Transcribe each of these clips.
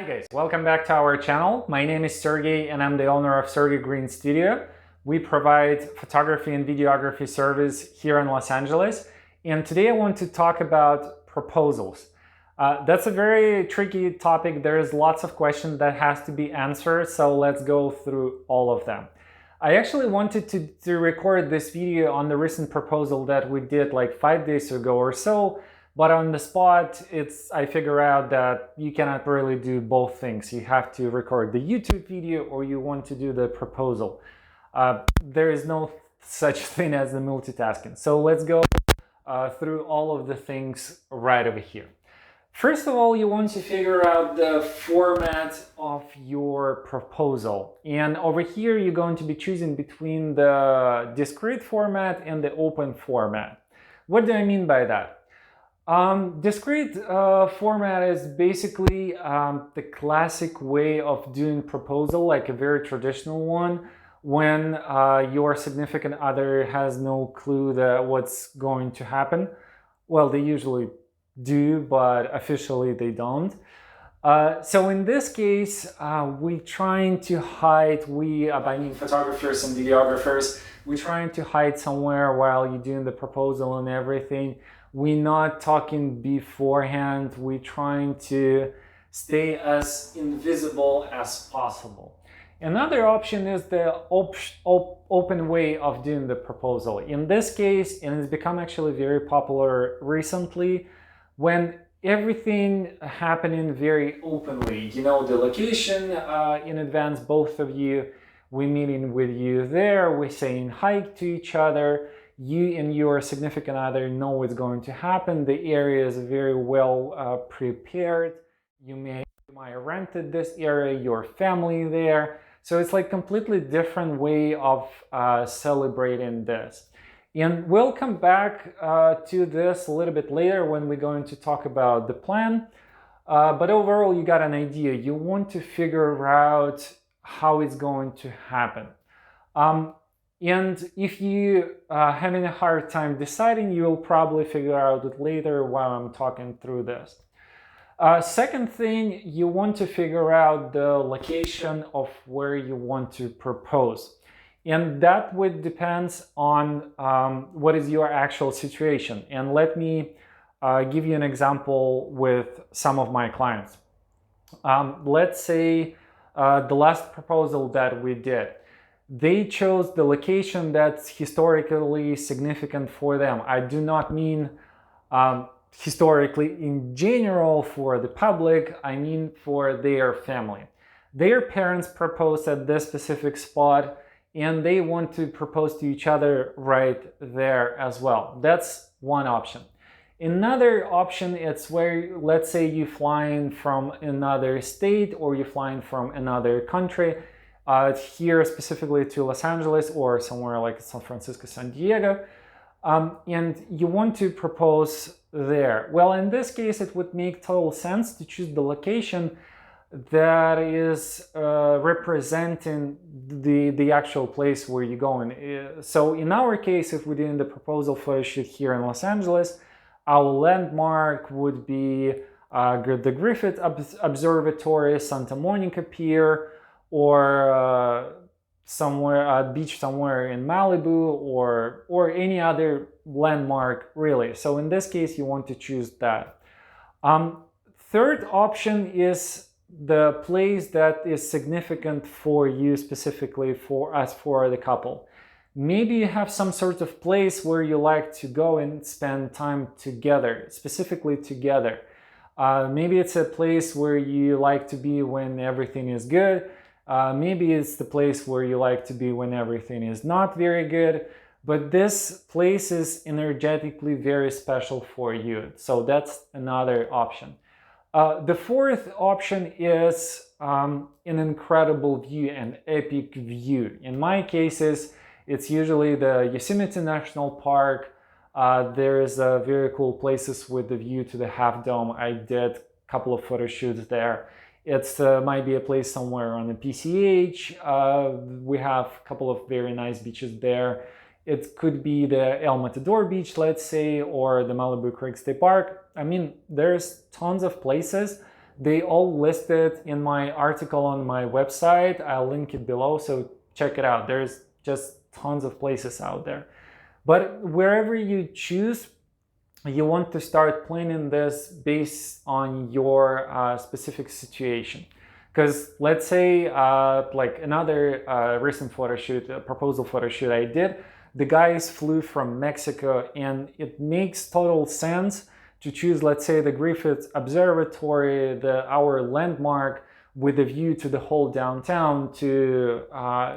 guys, welcome back to our channel. My name is Sergey and I'm the owner of Sergey Green Studio. We provide photography and videography service here in Los Angeles. And today I want to talk about proposals. That's a very tricky topic. There's lots of questions that has to be answered, so let's go through all of them. I actually wanted to record this video on the recent proposal that we did like 5 days ago or so, but on the spot, I figure out that you cannot really do both things. You have to record the YouTube video or you want to do the proposal. There is no such thing as the multitasking. So let's go through all of the things right over here. First of all, you want to figure out the format of your proposal. And over here, you're going to be choosing between the discrete format and the open format. What do I mean by that? Discrete format is basically the classic way of doing proposal, like a very traditional one, when your significant other has no clue that what's going to happen. Well, they usually do, but officially they don't. So in this case, we trying to hide, I mean photographers and videographers, we're trying to hide somewhere while you're doing the proposal and everything. We're not talking beforehand. We're trying to stay as invisible as possible. Another option is the open way of doing the proposal. In this case, and it's become actually very popular recently, when everything happening very openly. You know the location in advance, both of you, we're meeting with you there, we're saying hi to each other. You and your significant other know what's going to happen. The area is very well prepared. You might have rented this area, your family there. So it's like completely different way of celebrating this. And we'll come back to this a little bit later when we're going to talk about the plan. But overall, you got an idea. You want to figure out how it's going to happen. And if you having a hard time deciding, you'll probably figure out it later while I'm talking through this. Second thing, you want to figure out the location of where you want to propose. And that would depends on what is your actual situation. And let me give you an example with some of my clients. Let's say the last proposal that we did. They chose the location that's historically significant for them. I do not mean historically in general for the public, I mean for their family. Their parents proposed at this specific spot and they want to propose to each other right there as well. That's one option. Another option is where, let's say you're flying from another state or you're flying from another country, here specifically to Los Angeles or somewhere like San Francisco, San Diego, and you want to propose there. Well, in this case, it would make total sense to choose the location that is representing the actual place where you're going. So in our case, if we're doing the proposal photo shoot here in Los Angeles, our landmark would be the Griffith Observatory, Santa Monica Pier, or somewhere a beach somewhere in Malibu or any other landmark really. So in this case, you want to choose that. Third option is the place that is significant for you specifically for the couple. Maybe you have some sort of place where you like to go and spend time together, specifically together. Maybe it's a place where you like to be when everything is good. Maybe it's the place where you like to be when everything is not very good, but this place is energetically very special for you. So that's another option. The fourth option is an incredible view, an epic view. In my cases, it's usually the Yosemite National Park. There is very cool places with the view to the Half Dome. I did a couple of photo shoots there. It might be a place somewhere on the PCH. We have a couple of very nice beaches there. It could be the El Matador Beach, let's say, or the Malibu Creek State Park. I mean, there's tons of places They all listed in my article on my website. I'll link it below, so check it out. There's just tons of places out there. But wherever you choose, you want to start planning this based on your specific situation. Because let's say like another recent photo shoot, a proposal photo shoot I did, the guys flew from Mexico, and it makes total sense to choose, let's say, the Griffith Observatory, our landmark, with a view to the whole downtown, to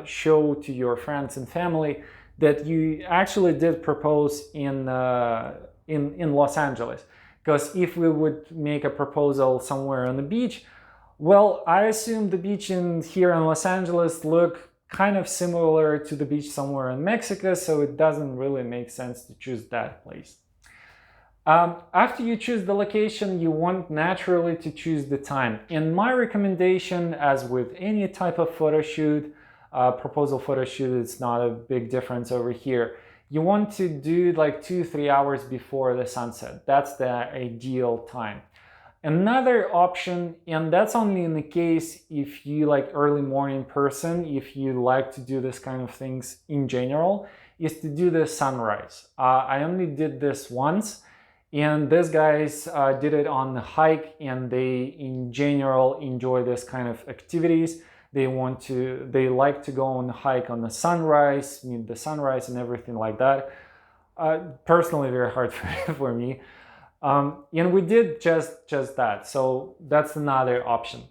show to your friends and family that you actually did propose in Los Angeles. Because if we would make a proposal somewhere on the beach, well, I assume the beach here in Los Angeles look kind of similar to the beach somewhere in Mexico, so it doesn't really make sense to choose that place. After you choose the location, you want naturally to choose the time. And my recommendation, as with any type of photo shoot, proposal photo shoot, it's not a big difference over here. You want to do like 2-3 hours before the sunset. That's the ideal time. Another option, and that's only in the case if you like early morning person, if you like to do this kind of things in general, is to do the sunrise. I only did this once, and these guys did it on the hike, and they in general enjoy this kind of activities. They like to go on the hike on the sunrise, meet the sunrise and everything like that. Personally, very hard for me. And we did just that, so that's another option.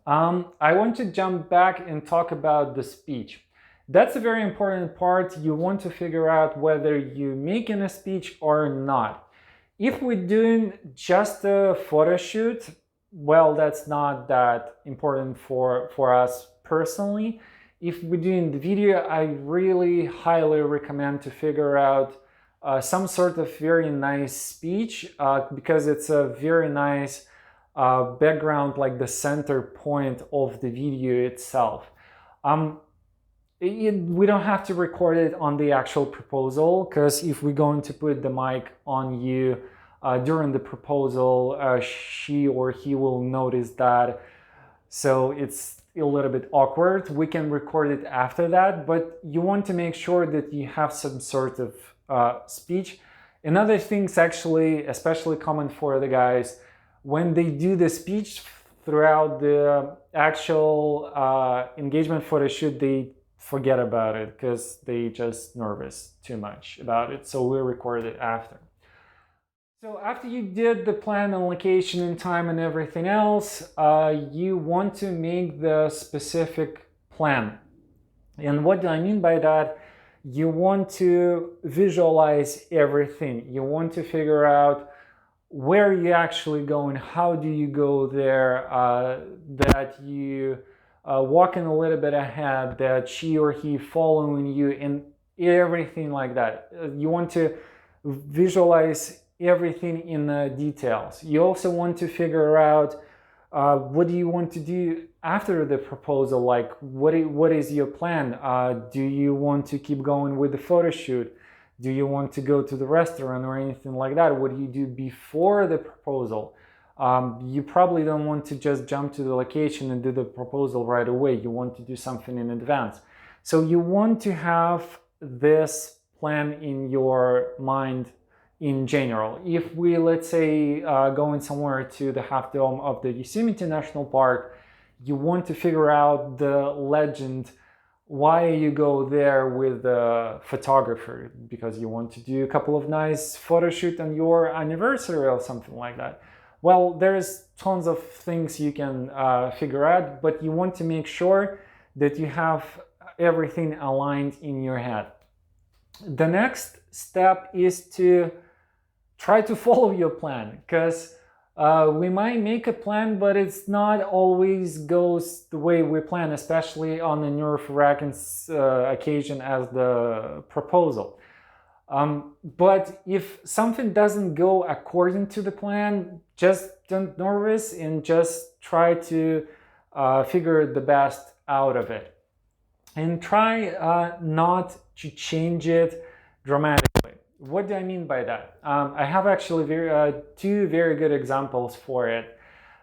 I want to jump back and talk about the speech. That's a very important part. You want to figure out whether you're making a speech or not. If we're doing just a photo shoot, well, that's not that important for us personally. If we're doing the video, I really highly recommend to figure out some sort of very nice speech, because it's a very nice background, like the center point of the video itself. We don't have to record it on the actual proposal, because if we're going to put the mic on you during the proposal, she or he will notice that. So it's a little bit awkward. We can record it after that, but you want to make sure that you have some sort of speech. Another thing's actually especially common for the guys, when they do the speech throughout the actual engagement photo shoot, they forget about it because they just nervous too much about it, so we record it after. So after you did the plan and location and time and everything else, you want to make the specific plan. And what do I mean by that? You want to visualize everything. You want to figure out where you're actually going, how do you go there, that you walking a little bit ahead, that she or he following you, and everything like that. You want to visualize everything in the details. You also want to figure out what do you want to do after the proposal, like what is your plan? Do you want to keep going with the photo shoot? Do you want to go to the restaurant or anything like that? What do you do before the proposal? You probably don't want to just jump to the location and do the proposal right away. You want to do something in advance. So you want to have this plan in your mind in general. If we, let's say, going somewhere to the Half Dome of the Yosemite National Park, you want to figure out the legend, why you go there with a photographer, because you want to do a couple of nice photo shoot on your anniversary or something like that. Well, there's tons of things you can figure out, but you want to make sure that you have everything aligned in your head. The next step is to try to follow your plan, because we might make a plan, but it's not always goes the way we plan, especially on the nerve-wracking occasion as the proposal. But if something doesn't go according to the plan, just don't nervous and just try to figure the best out of it. And try not to change it dramatically. What do I mean by that? I have actually two very good examples for it.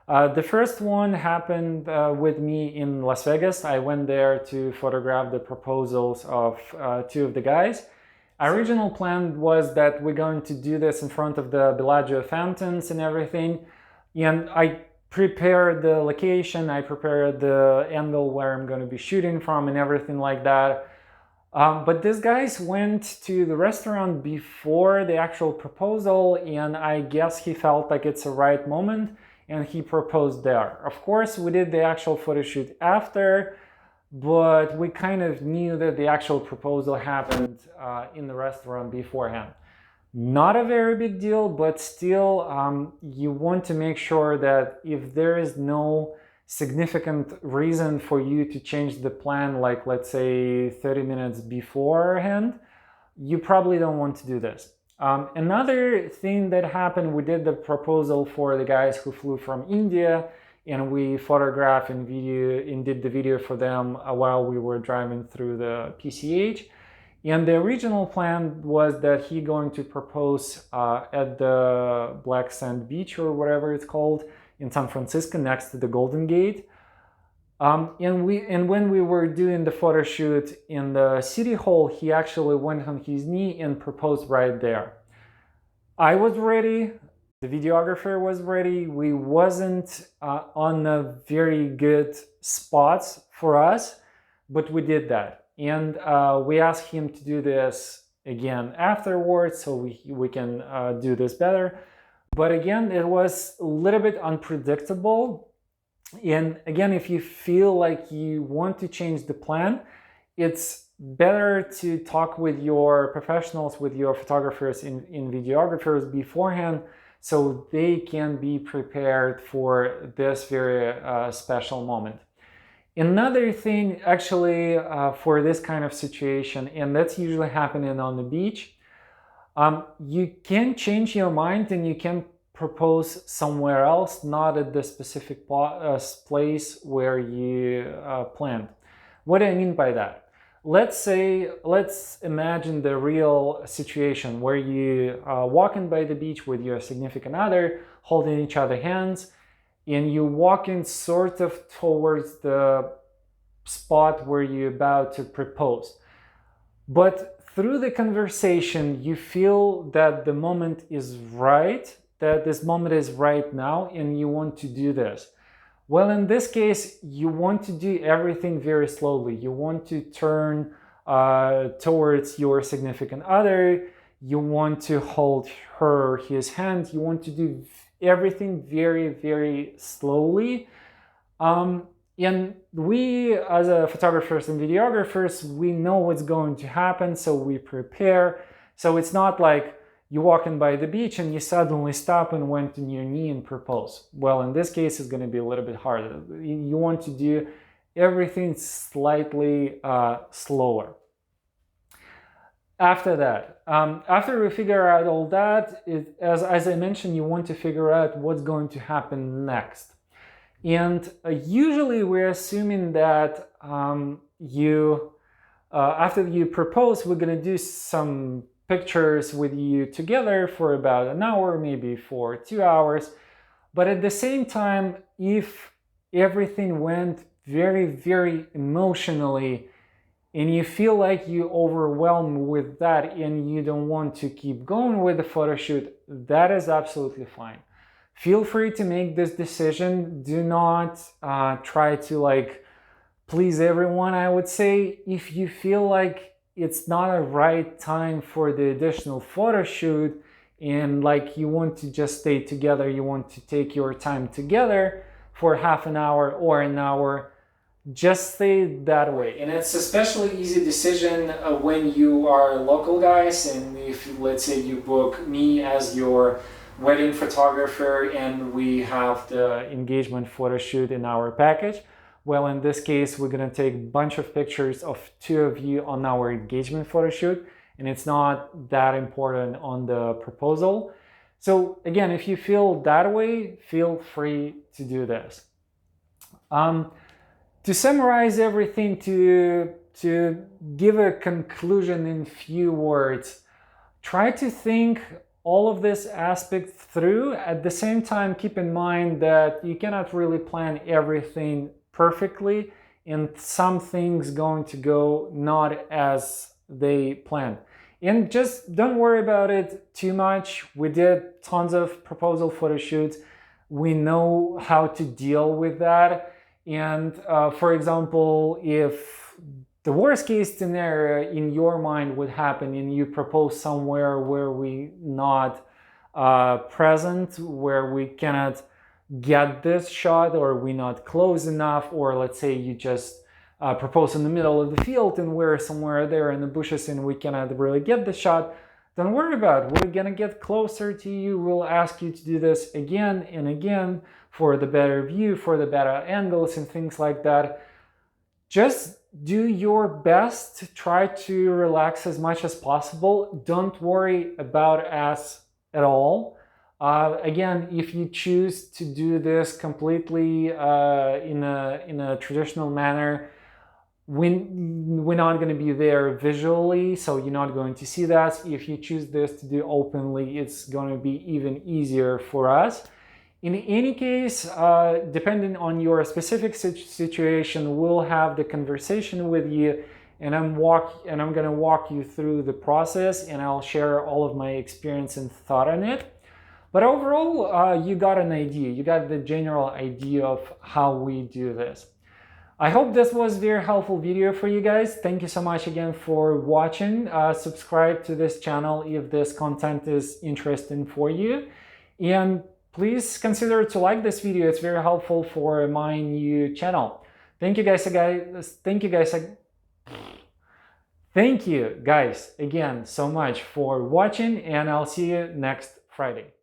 The first one happened with me in Las Vegas. I went there to photograph the proposals of two of the guys. Our original plan was that we're going to do this in front of the Bellagio fountains and everything. And I prepared the location, I prepared the angle where I'm going to be shooting from and everything like that. But these guys went to the restaurant before the actual proposal, and I guess he felt like it's the right moment, and he proposed there. Of course, we did the actual photo shoot after, but we kind of knew that the actual proposal happened in the restaurant beforehand. Not a very big deal, but still, you want to make sure that if there is no significant reason for you to change the plan, like let's say 30 minutes beforehand, you probably don't want to do this. Another thing that happened, we did the proposal for the guys who flew from India, and we photographed and did the video for them while we were driving through the PCH. And the original plan was that he going to propose at the Black Sand Beach or whatever it's called in San Francisco, next to the Golden Gate. And when we were doing the photo shoot in the City Hall, he actually went on his knee and proposed right there. I was ready, the videographer was ready. We wasn't on a very good spots for us, but we did that. And we asked him to do this again afterwards so we can do this better. But again, it was a little bit unpredictable. And again, if you feel like you want to change the plan, it's better to talk with your professionals, with your photographers and videographers beforehand, so they can be prepared for this very special moment. Another thing actually for this kind of situation, and that's usually happening on the beach, you can change your mind and you can propose somewhere else, not at the specific place where you planned. What do I mean by that? Let's imagine the real situation where you walking by the beach with your significant other, holding each other's hands, and you're walking sort of towards the spot where you're about to propose. But through the conversation, you feel that the moment is right, that this moment is right now, and you want to do this. Well, in this case, you want to do everything very slowly. You want to turn towards your significant other. You want to hold his hand. You want to do everything very, very slowly. And we, as photographers and videographers, we know what's going to happen, so we prepare. So it's not like you're walking by the beach and you suddenly stop and went on your knee and propose. Well, in this case, it's going to be a little bit harder. You want to do everything slightly slower. After that, after we figure out all that, as I mentioned, you want to figure out what's going to happen next. And usually we're assuming that after you propose, we're going to do some pictures with you together for about an hour, maybe for 2 hours. But at the same time, if everything went very, very emotionally and you feel like you're overwhelmed with that and you don't want to keep going with the photo shoot, that is absolutely fine. Feel free to make this decision. Do not try to please everyone. I would say if you feel like it's not a right time for the additional photo shoot and you want to just stay together, you want to take your time together for half an hour or an hour, just stay that way. And it's especially easy decision when you are local guys, and if let's say you book me as your wedding photographer and we have the engagement photo shoot in our package. Well, in this case, we're going to take a bunch of pictures of two of you on our engagement photo shoot, and it's not that important on the proposal. So again, if you feel that way, feel free to do this. To summarize everything, to give a conclusion in few words, try to think all of this aspect through. At the same time, keep in mind that you cannot really plan everything perfectly, and some things going to go not as they planned. And just don't worry about it too much. We did tons of proposal photo shoots. We know how to deal with that. And for example, if the worst case scenario in your mind would happen and you propose somewhere where we not present, where we cannot get this shot, or we not close enough, or let's say you just propose in the middle of the field and we're somewhere there in the bushes and we cannot really get the shot, don't worry about it. We're gonna get closer to you. We'll ask you to do this again and again for the better view, for the better angles and things like that. Just do your best. Try to relax as much as possible. Don't worry about us at all. Again, if you choose to do this completely in a traditional manner, we're not going to be there visually, so you're not going to see that. If you choose this to do openly, it's going to be even easier for us. In any case, depending on your specific situation, we'll have the conversation with you, and I'm going to walk you through the process, and I'll share all of my experience and thought on it. But overall, you got an idea. You got the general idea of how we do this. I hope this was a very helpful video for you guys. Thank you so much again for watching. Subscribe to this channel if this content is interesting for you. And please consider to like this video. It's very helpful for my new channel. Thank you guys again so much for watching, and I'll see you next Friday.